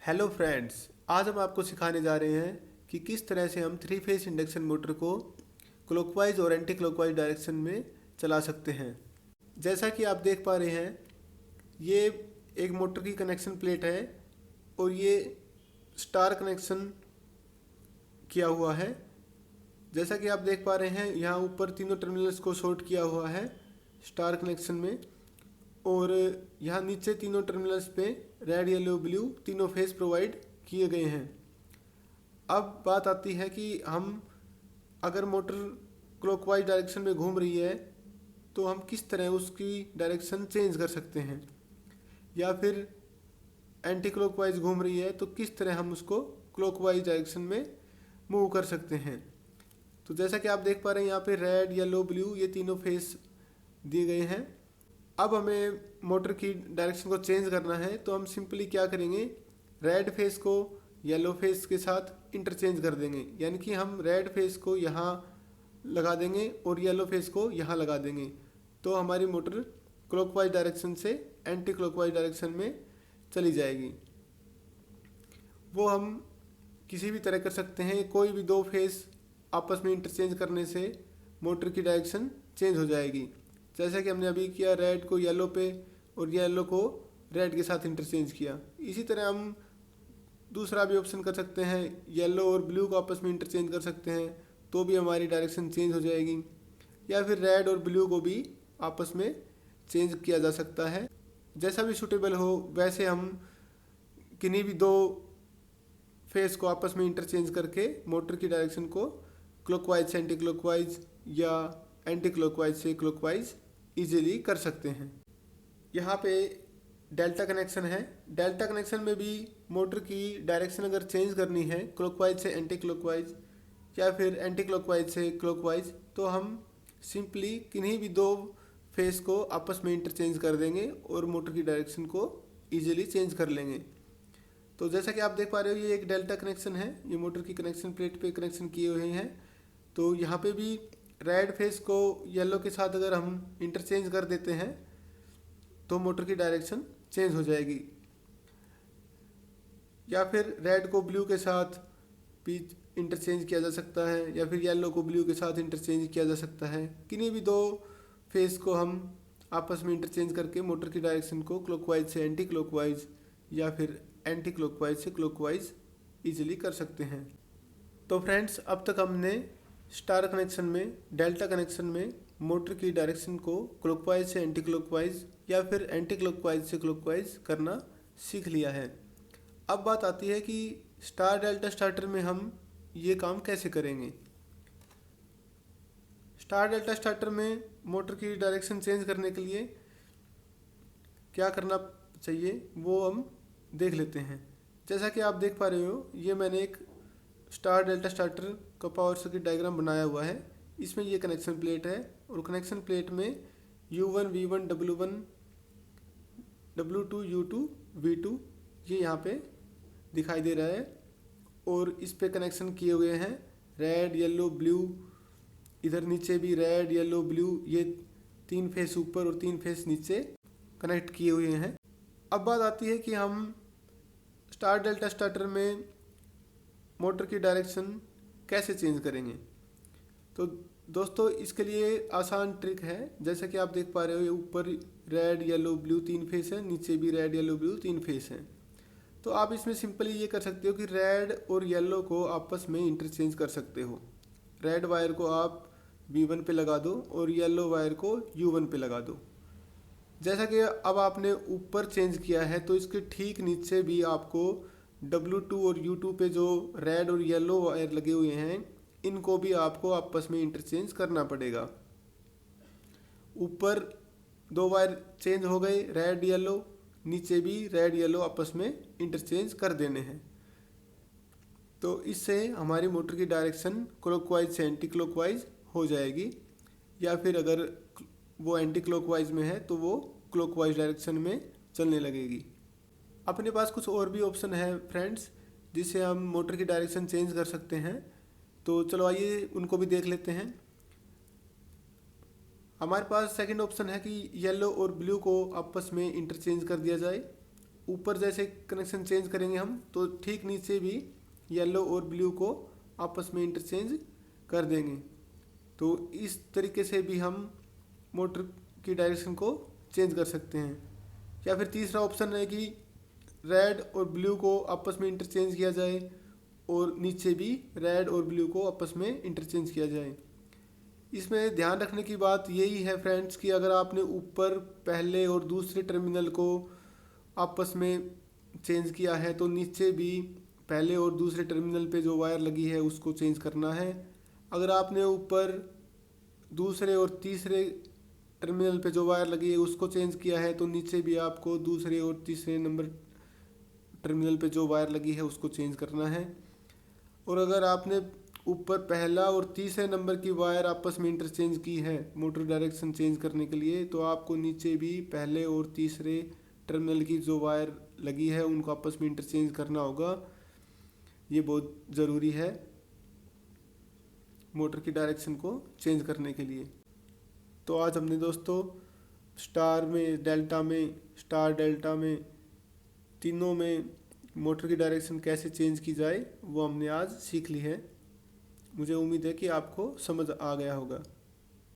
Hello friends, आज हम आपको सिखाने जा रहे हैं कि किस तरह से हम थ्री फेस इंडक्शन मोटर को क्लॉकवाइज और एंटी क्लॉकवाइज डायरेक्शन में चला सकते हैं। जैसा कि आप देख पा रहे हैं, ये एक मोटर की कनेक्शन प्लेट है और ये स्टार कनेक्शन किया हुआ है। जैसा कि आप देख पा रहे हैं, यहाँ ऊपर तीनों टर्मिनल्स को शॉर्ट किया हुआ है स्टार कनेक्शन में, और यहाँ नीचे तीनों टर्मिनल्स पे रेड येलो ब्लू तीनों फेस प्रोवाइड किए गए हैं। अब बात आती है कि हम अगर मोटर क्लॉकवाइज डायरेक्शन में घूम रही है तो हम किस तरह उसकी डायरेक्शन चेंज कर सकते हैं, या फिर एंटी क्लॉकवाइज घूम रही है तो किस तरह हम उसको क्लॉकवाइज डायरेक्शन में मूव कर सकते हैं। तो जैसा कि आप देख पा रहे हैं, यहाँ पे रेड येलो ब्लू ये तीनों फेस दिए गए हैं। अब हमें मोटर की डायरेक्शन को चेंज करना है, तो हम सिंपली क्या करेंगे, रेड फेस को येलो फेस के साथ इंटरचेंज कर देंगे। यानी कि हम रेड फेस को यहाँ लगा देंगे और येलो फेस को यहाँ लगा देंगे, तो हमारी मोटर क्लॉकवाइज डायरेक्शन से एंटी क्लॉकवाइज डायरेक्शन में चली जाएगी। वो हम किसी भी तरह कर सकते हैं, कोई भी दो फेस आपस में इंटरचेंज करने से मोटर की डायरेक्शन चेंज हो जाएगी। जैसा कि हमने अभी किया, रेड को येलो पे और येलो को रेड के साथ इंटरचेंज किया। इसी तरह हम दूसरा भी ऑप्शन कर सकते हैं, येलो और ब्लू को आपस में इंटरचेंज कर सकते हैं, तो भी हमारी डायरेक्शन चेंज हो जाएगी। या फिर रेड और ब्लू को भी आपस में चेंज किया जा सकता है। जैसा भी सूटेबल हो वैसे हम किन्हीं भी दो फेस को आपस में इंटरचेंज करके मोटर की डायरेक्शन को क्लॉकवाइज से एंटी क्लॉकवाइज या एंटी क्लॉकवाइज से क्लॉकवाइज इजीली कर सकते हैं। यहाँ पे डेल्टा कनेक्शन है। डेल्टा कनेक्शन में भी मोटर की डायरेक्शन अगर चेंज करनी है क्लॉकवाइज से एंटी क्लॉकवाइज या फिर एंटी क्लॉकवाइज से क्लॉकवाइज, तो हम सिंपली किन्हीं भी दो फेस को आपस में इंटरचेंज कर देंगे और मोटर की डायरेक्शन को इजीली चेंज कर लेंगे। तो जैसा कि आप देख पा रहे हो, ये एक डेल्टा कनेक्शन है, ये मोटर की कनेक्शन प्लेट पे कनेक्शन किए हुए हैं। तो यहाँ पे भी रेड फेस को येलो के साथ अगर हम इंटरचेंज कर देते हैं तो मोटर की डायरेक्शन चेंज हो जाएगी। या फिर रेड को ब्लू के साथ भी इंटरचेंज किया जा सकता है, या फिर येलो को ब्लू के साथ इंटरचेंज किया जा सकता है। किन्हीं भी दो फेस को हम आपस में इंटरचेंज करके मोटर की डायरेक्शन को क्लॉकवाइज से एंटी क्लॉकवाइज या फिर एंटी क्लॉकवाइज से क्लॉकवाइज इजीली कर सकते हैं। तो फ्रेंड्स, अब तक हमने स्टार कनेक्शन में, डेल्टा कनेक्शन में मोटर की डायरेक्शन को क्लॉकवाइज से एंटी क्लॉकवाइज या फिर एंटी क्लॉकवाइज से क्लॉकवाइज करना सीख लिया है। अब बात आती है कि स्टार डेल्टा स्टार्टर में हम ये काम कैसे करेंगे। स्टार डेल्टा स्टार्टर में मोटर की डायरेक्शन चेंज करने के लिए क्या करना चाहिए वो हम देख लेते हैं। जैसा कि आप देख पा रहे हो, ये मैंने एक स्टार डेल्टा स्टार्टर का पावर सर्किट डायग्राम बनाया हुआ है। इसमें ये कनेक्शन प्लेट है और कनेक्शन प्लेट में U1 V1 W1 W2 U2 V2 ये यहाँ पे दिखाई दे रहा है, और इस पे कनेक्शन किए हुए हैं रेड येलो ब्लू। इधर नीचे भी रेड येलो ब्लू, ये तीन फेस ऊपर और तीन फेस नीचे कनेक्ट किए हुए हैं। अब बात आती है कि हम स्टार डेल्टा स्टार्टर में मोटर की डायरेक्शन कैसे चेंज करेंगे। तो दोस्तों, इसके लिए आसान ट्रिक है। जैसा कि आप देख पा रहे हो, ये ऊपर रेड येलो ब्लू तीन फेस है, नीचे भी रेड येलो ब्लू तीन फेस हैं। तो आप इसमें सिंपली ये कर सकते हो कि रेड और येलो को आपस में इंटरचेंज कर सकते हो। रेड वायर को आप V1 पे लगा दो और येलो वायर को U1 पे लगा दो। जैसा कि अब आपने ऊपर चेंज किया है, तो इसके ठीक नीचे भी आपको W2 और U2 पे जो रेड और येलो वायर लगे हुए हैं, इनको भी आपको आपस में इंटरचेंज करना पड़ेगा। ऊपर दो वायर चेंज हो गए रेड येलो, नीचे भी रेड येलो आपस में इंटरचेंज कर देने हैं। तो इससे हमारी मोटर की डायरेक्शन क्लॉकवाइज से एंटी क्लॉकवाइज हो जाएगी, या फिर अगर वो एंटी क्लॉकवाइज में है तो वो क्लॉकवाइज डायरेक्शन में चलने लगेगी। अपने पास कुछ और भी ऑप्शन है फ्रेंड्स, जिससे हम मोटर की डायरेक्शन चेंज कर सकते हैं। तो चलो आइए उनको भी देख लेते हैं। हमारे पास सेकंड ऑप्शन है कि येलो और ब्लू को आपस में इंटरचेंज कर दिया जाए। ऊपर जैसे कनेक्शन चेंज करेंगे हम, तो ठीक नीचे भी येलो और ब्लू को आपस में इंटरचेंज कर देंगे। तो इस तरीके से भी हम मोटर की डायरेक्शन को चेंज कर सकते हैं। या फिर तीसरा ऑप्शन है कि रेड और ब्लू को आपस में इंटरचेंज किया जाए और नीचे भी रेड और ब्लू को आपस में इंटरचेंज किया जाए। इसमें ध्यान रखने की बात यही है फ्रेंड्स कि अगर आपने ऊपर पहले और दूसरे टर्मिनल को आपस में चेंज किया है तो नीचे भी पहले और दूसरे टर्मिनल पे जो वायर लगी है उसको चेंज करना है। अगर आपने ऊपर दूसरे और तीसरे टर्मिनल पे जो वायर लगी है उसको चेंज किया है तो नीचे भी आपको दूसरे और तीसरे नंबर टर्मिनल पे जो वायर लगी है उसको चेंज करना है। और अगर आपने ऊपर पहला और तीसरे नंबर की वायर आपस में इंटरचेंज की है मोटर डायरेक्शन चेंज करने के लिए, तो आपको नीचे भी पहले और तीसरे टर्मिनल की जो वायर लगी है उनको आपस में इंटरचेंज करना होगा। ये बहुत ज़रूरी है मोटर की डायरेक्शन को चेंज करने के लिए। तो आज हमने दोस्तों स्टार में, डेल्टा में, स्टार डेल्टा में, तीनों में मोटर की डायरेक्शन कैसे चेंज की जाए वो हमने आज सीख ली है। मुझे उम्मीद है कि आपको समझ आ गया होगा।